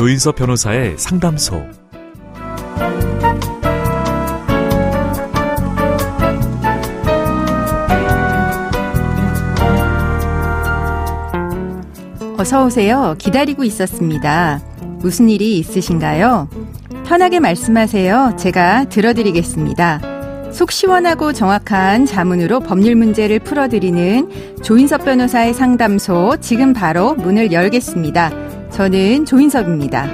조인섭 변호사의 상담소. 어서 오세요. 기다리고 있었습니다. 무슨 일이 있으신가요? 편하게 말씀하세요. 제가 들어드리겠습니다. 속 시원하고 정확한 자문으로 법률 문제를 풀어드리는 조인섭 변호사의 상담소, 지금 바로 문을 열겠습니다. 저는 조인섭입니다.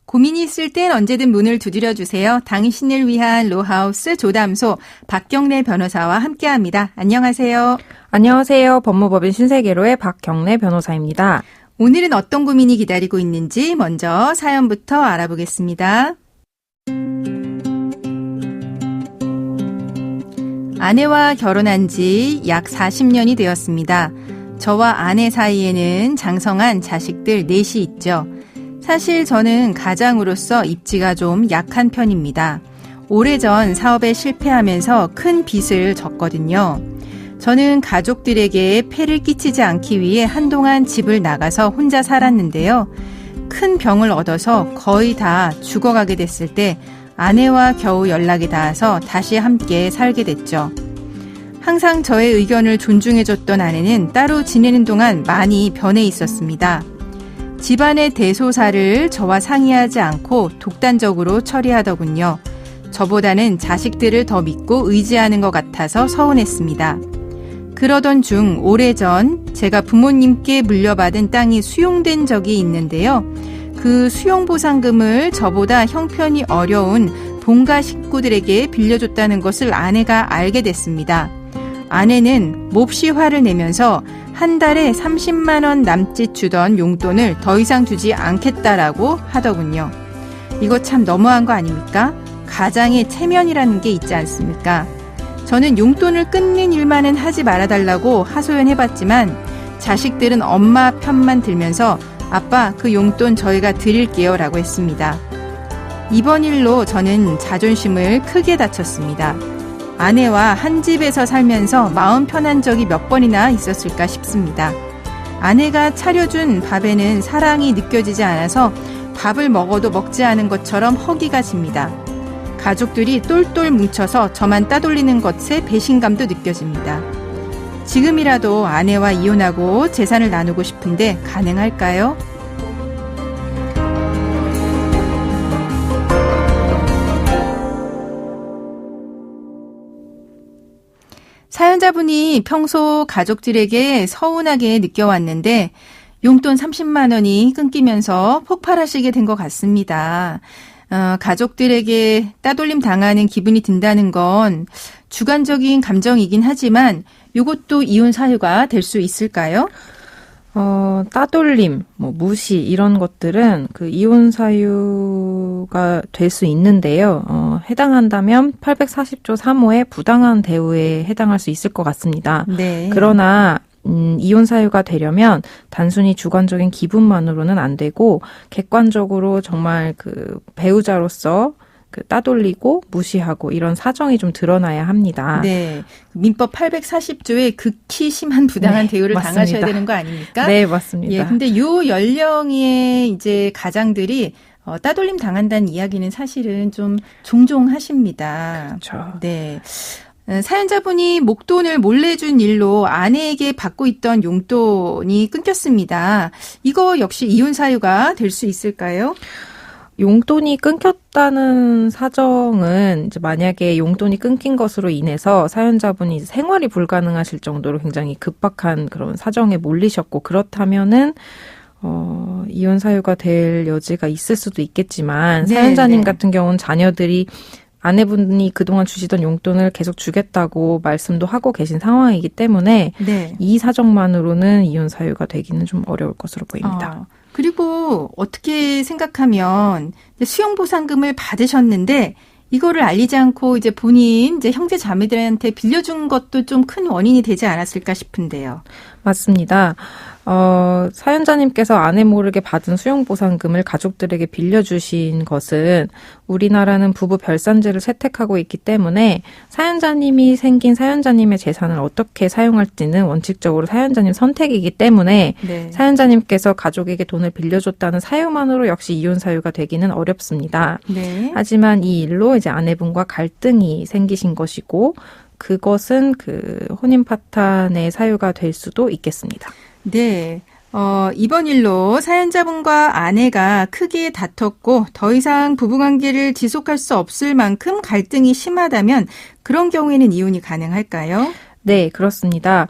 고민이 있을 땐 언제든 문을 두드려주세요. 당신을 위한 로하우스 조담소 박경래 변호사와 함께합니다. 안녕하세요. 안녕하세요. 법무법인 신세계로의 박경래 변호사입니다. 오늘은 어떤 고민이 기다리고 있는지 먼저 사연부터 알아보겠습니다. 아내와 결혼한 지 약 40년이 되었습니다. 저와 아내 사이에는 장성한 자식들 넷이 있죠. 사실 저는 가장으로서 입지가 좀 약한 편입니다. 오래전 사업에 실패하면서 큰 빚을 졌거든요. 저는 가족들에게 폐를 끼치지 않기 위해 한동안 집을 나가서 혼자 살았는데요. 큰 병을 얻어서 거의 다 죽어가게 됐을 때 아내와 겨우 연락이 닿아서 다시 함께 살게 됐죠. 항상 저의 의견을 존중해줬던 아내는 따로 지내는 동안 많이 변해 있었습니다. 집안의 대소사를 저와 상의하지 않고 독단적으로 처리하더군요. 저보다는 자식들을 더 믿고 의지하는 것 같아서 서운했습니다. 그러던 중 오래전 제가 부모님께 물려받은 땅이 수용된 적이 있는데요. 그 수용보상금을 저보다 형편이 어려운 본가 식구들에게 빌려줬다는 것을 아내가 알게 됐습니다. 아내는 몹시 화를 내면서 한 달에 30만 원 남짓 주던 용돈을 더 이상 주지 않겠다라고 하더군요. 이거 참 너무한 거 아닙니까? 가장의 체면이라는 게 있지 않습니까? 저는 용돈을 끊는 일만은 하지 말아달라고 하소연해봤지만 자식들은 엄마 편만 들면서 아빠 그 용돈 저희가 드릴게요 라고 했습니다. 이번 일로 저는 자존심을 크게 다쳤습니다. 아내와 한 집에서 살면서 마음 편한 적이 몇 번이나 있었을까 싶습니다. 아내가 차려준 밥에는 사랑이 느껴지지 않아서 밥을 먹어도 먹지 않은 것처럼 허기가 집니다. 가족들이 똘똘 뭉쳐서 저만 따돌리는 것에 배신감도 느껴집니다. 지금이라도 아내와 이혼하고 재산을 나누고 싶은데 가능할까요? 사연자분이 평소 가족들에게 서운하게 느껴왔는데 용돈 30만 원이 끊기면서 폭발하시게 된 것 같습니다. 가족들에게 따돌림 당하는 기분이 든다는 건 주관적인 감정이긴 하지만 이것도 이혼 사유가 될 수 있을까요? 따돌림, 무시 이런 것들은 그 이혼 사유가 될 수 있는데요. 해당한다면 840조 3호의 부당한 대우에 해당할 수 있을 것 같습니다. 네. 그러나 이혼 사유가 되려면 단순히 주관적인 기분만으로는 안 되고 객관적으로 정말 그 배우자로서 따돌리고 무시하고 이런 사정이 좀 드러나야 합니다. 네. 민법 840조의 극히 심한 부당한 대우를 맞습니다. 당하셔야 되는 거 아닙니까? 네, 맞습니다. 예, 근데 요 연령의 이제 가장들이 따돌림 당한다는 이야기는 사실은 좀 종종 하십니다. 그렇죠. 네. 사연자분이 목돈을 몰래 준 일로 아내에게 받고 있던 용돈이 끊겼습니다. 이거 역시 이혼 사유가 될 수 있을까요? 용돈이 끊겼다는 사정은 이제 만약에 용돈이 끊긴 것으로 인해서 사연자분이 생활이 불가능하실 정도로 굉장히 급박한 그런 사정에 몰리셨고 그렇다면은 이혼 사유가 될 여지가 있을 수도 있겠지만 사연자님 같은 경우는 자녀들이 아내분이 그동안 주시던 용돈을 계속 주겠다고 말씀도 하고 계신 상황이기 때문에 이 사정만으로는 이혼 사유가 되기는 좀 어려울 것으로 보입니다. 그리고 어떻게 생각하면 수용보상금을 받으셨는데 이거를 알리지 않고 이제 본인 이제 형제 자매들한테 빌려준 것도 좀 큰 원인이 되지 않았을까 싶은데요. 맞습니다. 사연자님께서 아내 모르게 받은 수용보상금을 가족들에게 빌려주신 것은 우리나라는 부부 별산제를 채택하고 있기 때문에 사연자님이 생긴 사연자님의 재산을 어떻게 사용할지는 원칙적으로 사연자님 선택이기 때문에 네. 사연자님께서 가족에게 돈을 빌려줬다는 사유만으로 역시 이혼 사유가 되기는 어렵습니다. 네. 하지만 이 일로 이제 아내분과 갈등이 생기신 것이고 그것은 그 혼인 파탄의 사유가 될 수도 있겠습니다. 네. 이번 일로 사연자분과 아내가 크게 다퉜고 더 이상 부부관계를 지속할 수 없을 만큼 갈등이 심하다면 그런 경우에는 이혼이 가능할까요? 네, 그렇습니다.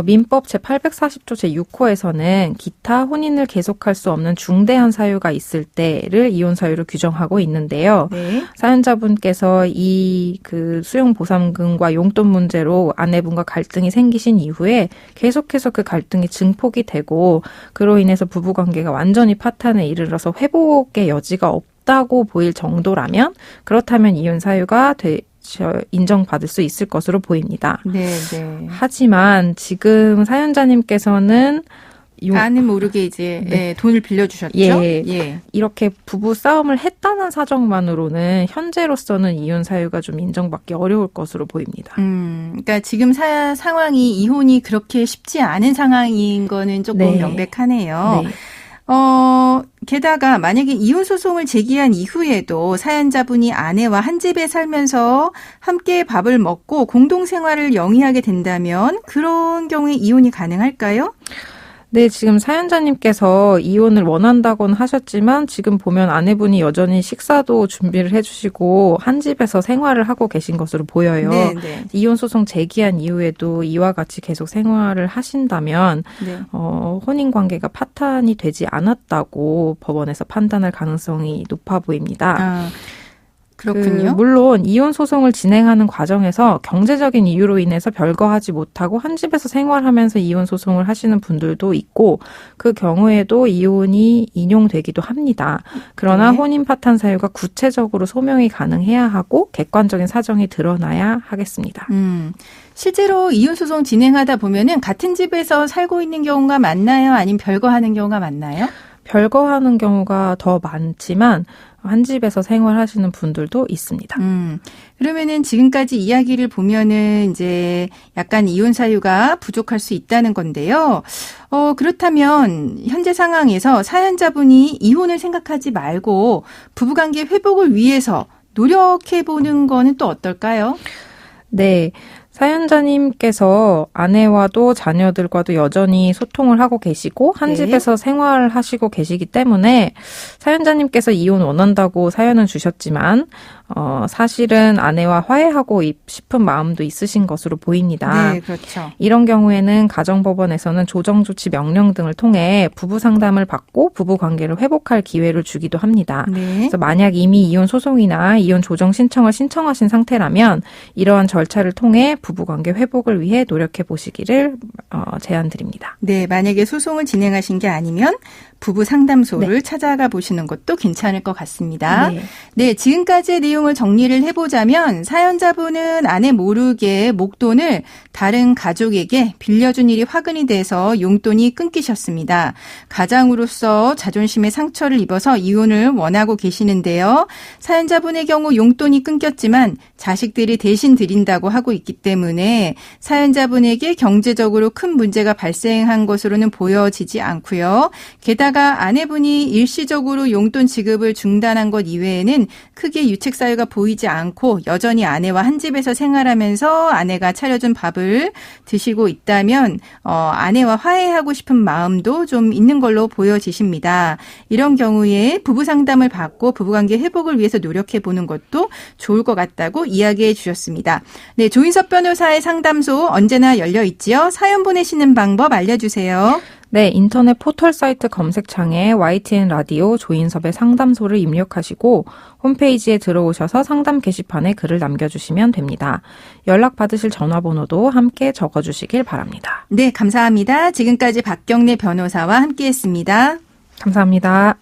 민법 제840조 제6호에서는 기타 혼인을 계속할 수 없는 중대한 사유가 있을 때를 이혼 사유로 규정하고 있는데요. 네. 사연자분께서 이 그 수용보상금과 용돈 문제로 아내분과 갈등이 생기신 이후에 계속해서 그 갈등이 증폭이 되고 그로 인해서 부부관계가 완전히 파탄에 이르러서 회복의 여지가 없다고 보일 정도라면 그렇다면 이혼 사유가 인정받을 수 있을 것으로 보입니다. 네, 네. 하지만 지금 사연자님께서는 아는 모르게 이제 네. 돈을 빌려주셨죠? 예. 이렇게 부부 싸움을 했다는 사정만으로는 현재로서는 이혼 사유가 좀 인정받기 어려울 것으로 보입니다. 그러니까 지금 상황이 이혼이 그렇게 쉽지 않은 상황인 거는 조금 네. 명백하네요. 네. 게다가 만약에 이혼 소송을 제기한 이후에도 사연자분이 아내와 한 집에 살면서 함께 밥을 먹고 공동 생활을 영위하게 된다면 그런 경우에 이혼이 가능할까요? 네, 지금 사연자님께서 이혼을 원한다고는 하셨지만 지금 보면 아내분이 여전히 식사도 준비를 해주시고 한 집에서 생활을 하고 계신 것으로 보여요. 네, 네. 이혼 소송 제기한 이후에도 이와 같이 계속 생활을 하신다면 네. 혼인 관계가 파탄이 되지 않았다고 법원에서 판단할 가능성이 높아 보입니다. 아, 그렇군요. 물론 이혼 소송을 진행하는 과정에서 경제적인 이유로 인해서 별거하지 못하고 한 집에서 생활하면서 이혼 소송을 하시는 분들도 있고 그 경우에도 이혼이 인용되기도 합니다. 그러나 네. 혼인 파탄 사유가 구체적으로 소명이 가능해야 하고 객관적인 사정이 드러나야 하겠습니다. 실제로 이혼 소송 진행하다 보면은 같은 집에서 살고 있는 경우가 많나요? 아니면 별거하는 경우가 많나요? 별거하는 경우가 더 많지만 한 집에서 생활하시는 분들도 있습니다. 그러면은 지금까지 이야기를 보면은 이제 약간 이혼 사유가 부족할 수 있다는 건데요. 그렇다면 현재 상황에서 사연자분이 이혼을 생각하지 말고 부부관계 회복을 위해서 노력해보는 거는 또 어떨까요? 네. 사연자님께서 아내와도 자녀들과도 여전히 소통을 하고 계시고 한 네. 집에서 생활을 하시고 계시기 때문에 사연자님께서 이혼 원한다고 사연은 주셨지만 사실은 아내와 화해하고 싶은 마음도 있으신 것으로 보입니다. 네, 그렇죠. 이런 경우에는 가정법원에서는 조정조치 명령 등을 통해 부부 상담을 받고 부부 관계를 회복할 기회를 주기도 합니다. 네. 그래서 만약 이미 이혼 소송이나 이혼 조정 신청을 신청하신 상태라면 이러한 절차를 통해 부부 관계 회복을 위해 노력해 보시기를 제안드립니다. 네, 만약에 소송을 진행하신 게 아니면 부부 상담소를 찾아가 보시는 것도 괜찮을 것 같습니다. 네, 지금까지의 내용을 정리를 해보자면 사연자분은 아내 모르게 목돈을 다른 가족에게 빌려준 일이 화근이 돼서 용돈이 끊기셨습니다. 가장으로서 자존심에 상처를 입어서 이혼을 원하고 계시는데요. 사연자분의 경우 용돈이 끊겼지만 자식들이 대신 드린다고 하고 있기 때문에 사연자분에게 경제적으로 큰 문제가 발생한 것으로는 보여지지 않고요. 게다가 아내분이 일시적으로 용돈 지급을 중단한 것 이외에는 크게 유책 사유가 보이지 않고 여전히 아내와 한 집에서 생활하면서 아내가 차려준 밥을 드시고 있다면 아내와 화해하고 싶은 마음도 좀 있는 걸로 보여지십니다. 이런 경우에 부부 상담을 받고 부부관계 회복을 위해서 노력해보는 것도 좋을 것 같다고 이야기해 주셨습니다. 네, 조인섭 변호사의 상담소 언제나 열려 있지요. 사연 보내시는 방법 알려주세요. 네, 인터넷 포털 사이트 검색창에 YTN 라디오 조인섭의 상담소를 입력하시고 홈페이지에 들어오셔서 상담 게시판에 글을 남겨주시면 됩니다. 연락 받으실 전화번호도 함께 적어주시길 바랍니다. 네, 감사합니다. 지금까지 박경래 변호사와 함께했습니다. 감사합니다.